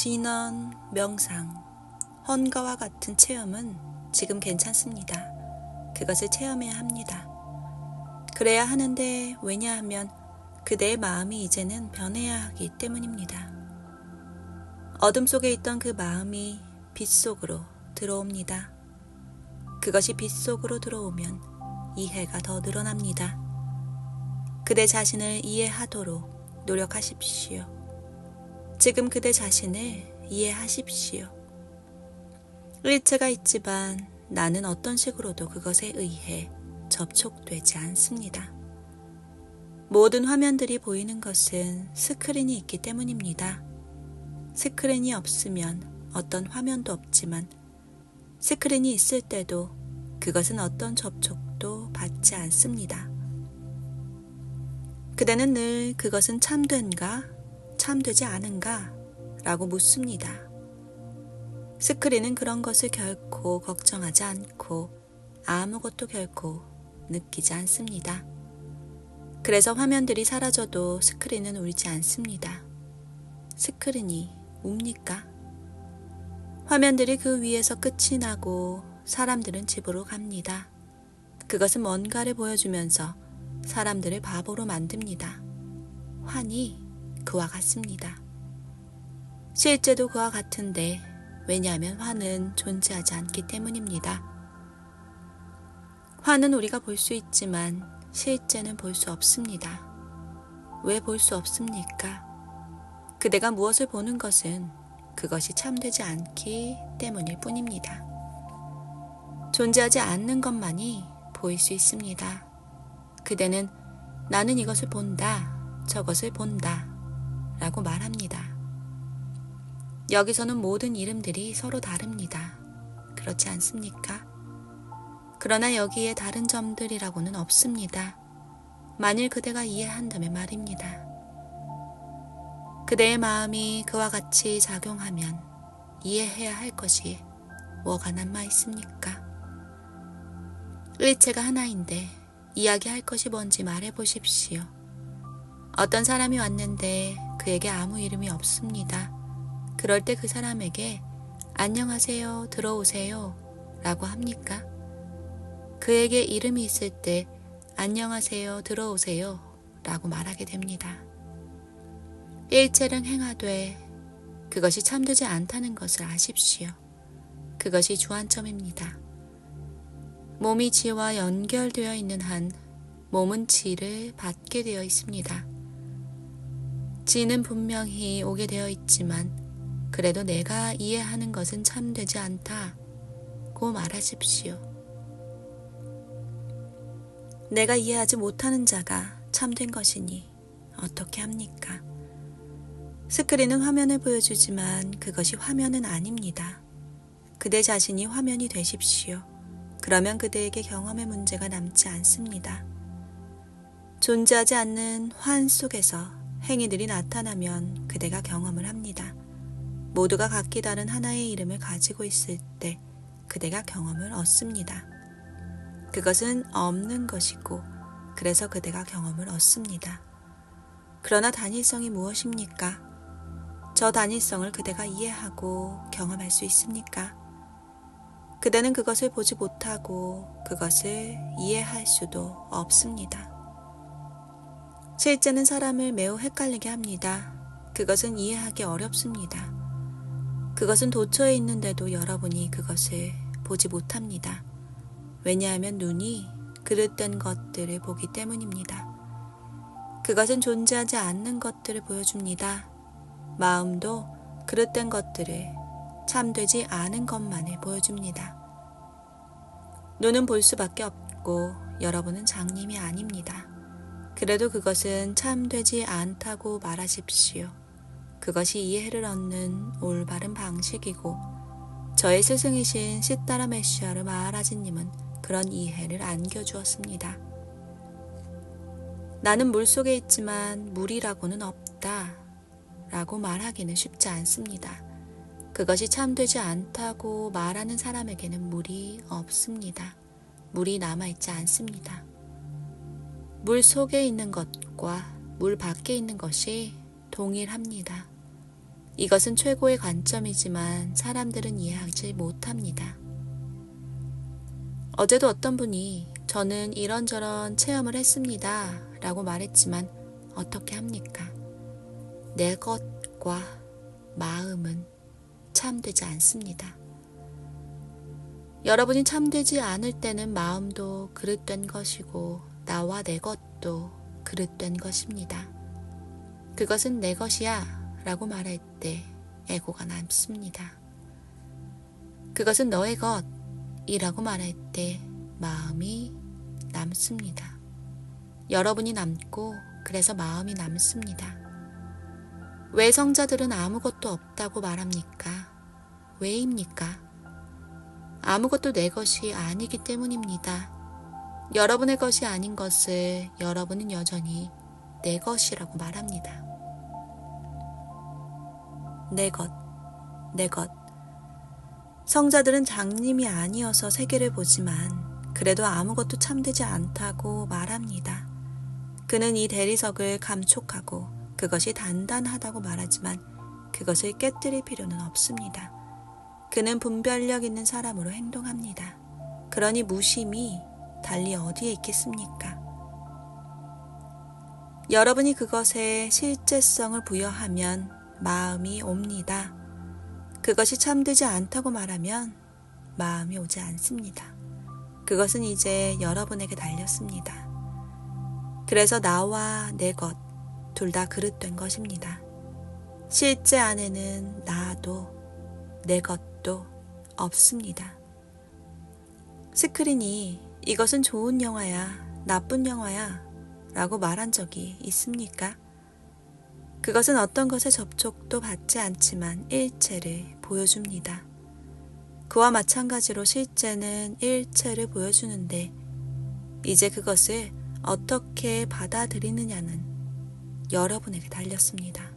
진원, 명상, 헌가와 같은 체험은 지금 괜찮습니다. 그것을 체험해야 합니다. 그래야 하는데 왜냐하면 그대의 마음이 이제는 변해야 하기 때문입니다. 어둠 속에 있던 그 마음이 빛 속으로 들어옵니다. 그것이 빛 속으로 들어오면 이해가 더 늘어납니다. 그대 자신을 이해하도록 노력하십시오. 지금 그대 자신을 이해하십시오. 일체가 있지만 나는 어떤 식으로도 그것에 의해 접촉되지 않습니다. 모든 화면들이 보이는 것은 스크린이 있기 때문입니다. 스크린이 없으면 어떤 화면도 없지만 스크린이 있을 때도 그것은 어떤 접촉도 받지 않습니다. 그대는 늘 그것은 참된가, 참되지 않은가? 라고 묻습니다. 스크린은 그런 것을 결코 걱정하지 않고 아무것도 결코 느끼지 않습니다. 그래서 화면들이 사라져도 스크린은 울지 않습니다. 스크린이 웁니까? 화면들이 그 위에서 끝이 나고 사람들은 집으로 갑니다. 그것은 뭔가를 보여주면서 사람들을 바보로 만듭니다. 환히 그와 같습니다. 실제도 그와 같은데 왜냐하면 환은 존재하지 않기 때문입니다. 환은 우리가 볼 수 있지만 실제는 볼 수 없습니다. 왜 볼 수 없습니까? 그대가 무엇을 보는 것은 그것이 참되지 않기 때문일 뿐입니다. 존재하지 않는 것만이 보일 수 있습니다. 그대는 나는 이것을 본다, 저것을 본다 라고 말합니다. 여기서는 모든 이름들이 서로 다릅니다. 그렇지 않습니까? 그러나 여기에 다른 점들이라고는 없습니다. 만일 그대가 이해한다면 말입니다. 그대의 마음이 그와 같이 작용하면 이해해야 할 것이 뭐가 남아 있습니까? 일체가 하나인데 이야기할 것이 뭔지 말해보십시오. 어떤 사람이 왔는데 그에게 아무 이름이 없습니다. 그럴 때 그 사람에게 안녕하세요, 들어오세요 라고 합니까? 그에게 이름이 있을 때 안녕하세요, 들어오세요 라고 말하게 됩니다. 일체를 행하되 그것이 참되지 않다는 것을 아십시오. 그것이 주안점입니다. 몸이 지와 연결되어 있는 한 몸은 지를 받게 되어 있습니다. 지는 분명히 오게 되어 있지만 그래도 내가 이해하는 것은 참되지 않다고 말하십시오. 내가 이해하지 못하는 자가 참된 것이니 어떻게 합니까? 스크린은 화면을 보여주지만 그것이 화면은 아닙니다. 그대 자신이 화면이 되십시오. 그러면 그대에게 경험의 문제가 남지 않습니다. 존재하지 않는 환 속에서 행위들이 나타나면 그대가 경험을 합니다. 모두가 각기 다른 하나의 이름을 가지고 있을 때 그대가 경험을 얻습니다. 그것은 없는 것이고 그래서 그대가 경험을 얻습니다. 그러나 단일성이 무엇입니까? 저 단일성을 그대가 이해하고 경험할 수 있습니까? 그대는 그것을 보지 못하고 그것을 이해할 수도 없습니다. 실제는 사람을 매우 헷갈리게 합니다. 그것은 이해하기 어렵습니다. 그것은 도처에 있는데도 여러분이 그것을 보지 못합니다. 왜냐하면 눈이 그릇된 것들을 보기 때문입니다. 그것은 존재하지 않는 것들을 보여줍니다. 마음도 그릇된 것들을 참되지 않은 것만을 보여줍니다. 눈은 볼 수밖에 없고 여러분은 장님이 아닙니다. 그래도 그것은 참되지 않다고 말하십시오. 그것이 이해를 얻는 올바른 방식이고 저의 스승이신 시타라 메시아르 마하라지님은 그런 이해를 안겨주었습니다. 나는 물속에 있지만 물이라고는 없다 라고 말하기는 쉽지 않습니다. 그것이 참되지 않다고 말하는 사람에게는 물이 없습니다. 물이 남아있지 않습니다. 물 속에 있는 것과 물 밖에 있는 것이 동일합니다. 이것은 최고의 관점이지만 사람들은 이해하지 못합니다. 어제도 어떤 분이 저는 이런저런 체험을 했습니다 라고 말했지만 어떻게 합니까? 내 것과 마음은 참되지 않습니다. 여러분이 참되지 않을 때는 마음도 그릇된 것이고 나와 내 것도 그릇된 것입니다. 그것은 내 것이야 라고 말할 때 에고가 남습니다. 그것은 너의 것이라고 말할 때 마음이 남습니다. 여러분이 남고 그래서 마음이 남습니다. 왜 성자들은 아무것도 없다고 말합니까? 왜입니까? 아무것도 내 것이 아니기 때문입니다. 여러분의 것이 아닌 것을 여러분은 여전히 내 것이라고 말합니다. 내 것, 내 것. 성자들은 장님이 아니어서 세계를 보지만 그래도 아무것도 참되지 않다고 말합니다. 그는 이 대리석을 감촉하고 그것이 단단하다고 말하지만 그것을 깨뜨릴 필요는 없습니다. 그는 분별력 있는 사람으로 행동합니다. 그러니 무심이 달리 어디에 있겠습니까? 여러분이 그것에 실제성을 부여하면 마음이 옵니다. 그것이 참되지 않다고 말하면 마음이 오지 않습니다. 그것은 이제 여러분에게 달렸습니다. 그래서 나와 내 것, 둘 다 그릇된 것입니다. 실제 안에는 나도 내 것도 없습니다. 스크린이 이것은 좋은 영화야, 나쁜 영화야 라고 말한 적이 있습니까? 그것은 어떤 것에 접촉도 받지 않지만 일체를 보여줍니다. 그와 마찬가지로 실제는 일체를 보여주는데 이제 그것을 어떻게 받아들이느냐는 여러분에게 달렸습니다.